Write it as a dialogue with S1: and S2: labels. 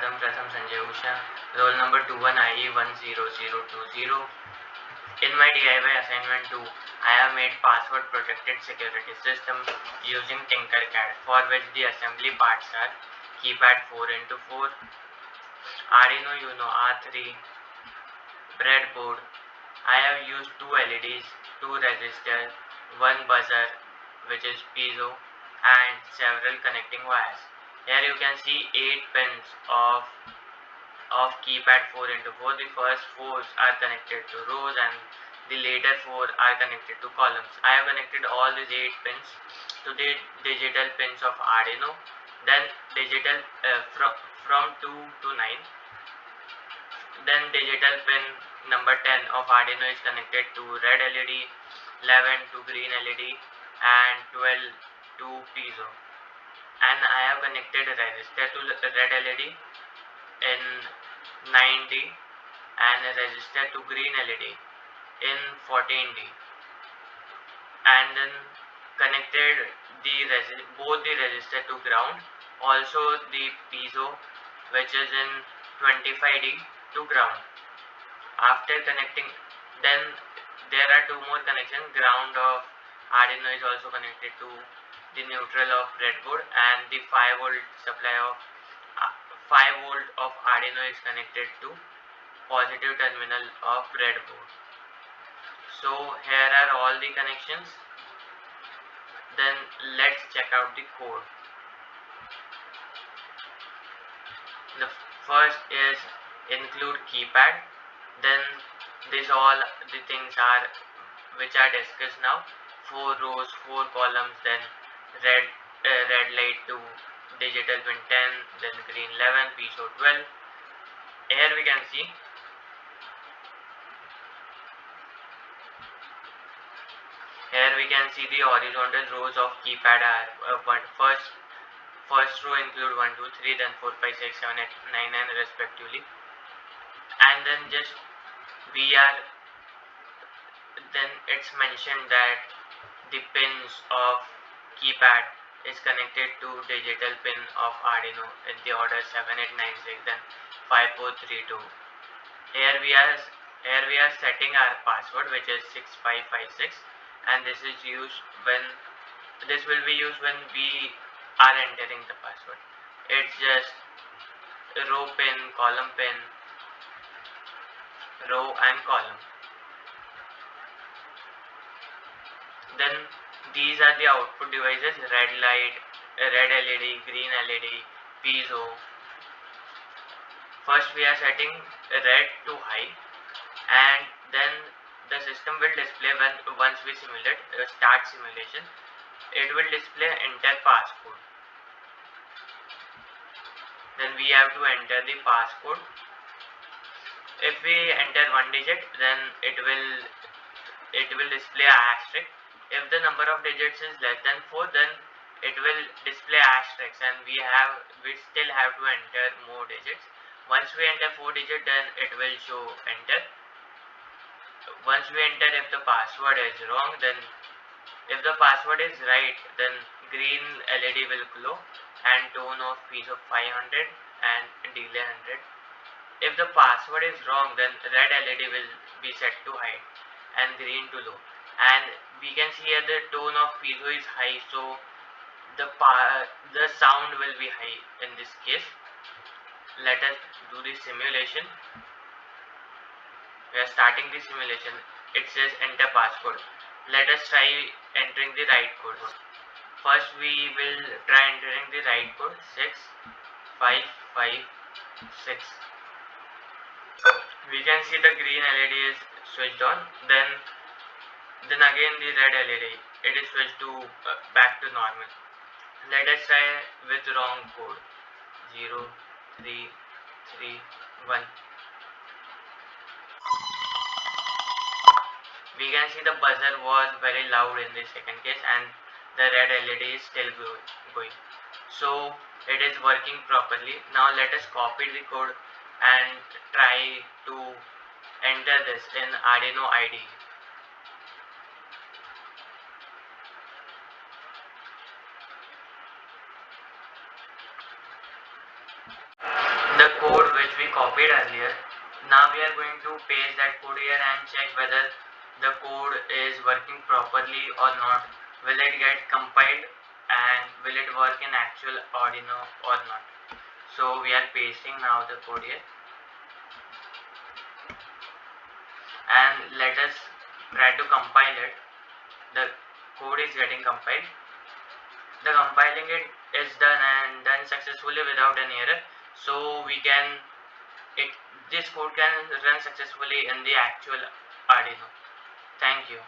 S1: Gautam Pratham Sanjay Usha, roll number 21IE10020. In my DIY assignment 2, I have made password protected security system using Tinkercad, for which the assembly parts are keypad 4x4, Arduino Uno R3, breadboard. I have used 2 LEDs, 2 resistors, 1 buzzer which is piezo, and several connecting wires. Here you can see 8 pins of keypad 4x4. The first 4 are connected to rows and the later 4 are connected to columns. I have connected all these 8 pins to the digital pins of Arduino. Then digital from 2 to 9. Then digital pin number 10 of Arduino is connected to red LED, 11 to green LED, and 12 to piezo. And I have connected a resistor to red LED in 9D and a resistor to green LED in 14D, and then connected both the resistor to ground, also the piezo which is in 25D to ground. After connecting, then there are 2 more connections. Ground of Arduino is also connected to the neutral of breadboard, and the 5V supply of 5V of Arduino is connected to positive terminal of breadboard. So here are all the connections. Then let's check out the code. The first is include keypad. Then these all the things are which are discussed now. 4 rows, 4 columns, then red light to digital pin 10, then green 11, piezo 12. Here we can see the horizontal rows of keypad are first row include 1 2 3, then 4 5 6 7 8 9 9 respectively, and then then it's mentioned that the pins of keypad is connected to digital pin of Arduino in the order 7 8 9 6, then 5 4 3 2. Here we are setting our password, which is 6556, and this will be used when we are entering the password. It's just row pin, column pin, row and column. Then these are the output devices: red light, red LED, green LED, piezo. First we are setting red to high, and then the system will display once we simulate start simulation, it will display enter passcode. Then we have to enter the passcode. If we enter 1 digit, then it will display asterisk. If the number of digits is less than 4, then it will display asterisk, and we still have to enter more digits. Once we enter 4 digits, then it will show enter. Once we enter, if the password is wrong, then if the password is right, then green LED will glow and tone of piezo 500 and delay 100. If the password is wrong, then red LED will be set to high and green to low. And we can see here the tone of piezo is high, so the sound will be high in this case. Let us do the simulation. We are starting the simulation. It says enter passcode. Let us try entering the right code. First we will try entering the right code: 6 5 5 6. We can see the green LED is switched on. Then again the red LED, it is switched to back to normal. Let us try with wrong code: 0 3 3 1. We can see the buzzer was very loud in the second case, and the red LED is still going. So it is working properly. Now let us copy the code and try to enter this in Arduino IDE. The copied earlier. Now we are going to paste that code here and check whether the code is working properly or not. Will it get compiled and will it work in actual Arduino or not? So we are pasting now the code here, and let us try to compile it. The code is getting compiled. The compiling it is done and done successfully without any error. So we can this code can run successfully in the actual Arduino. Thank you.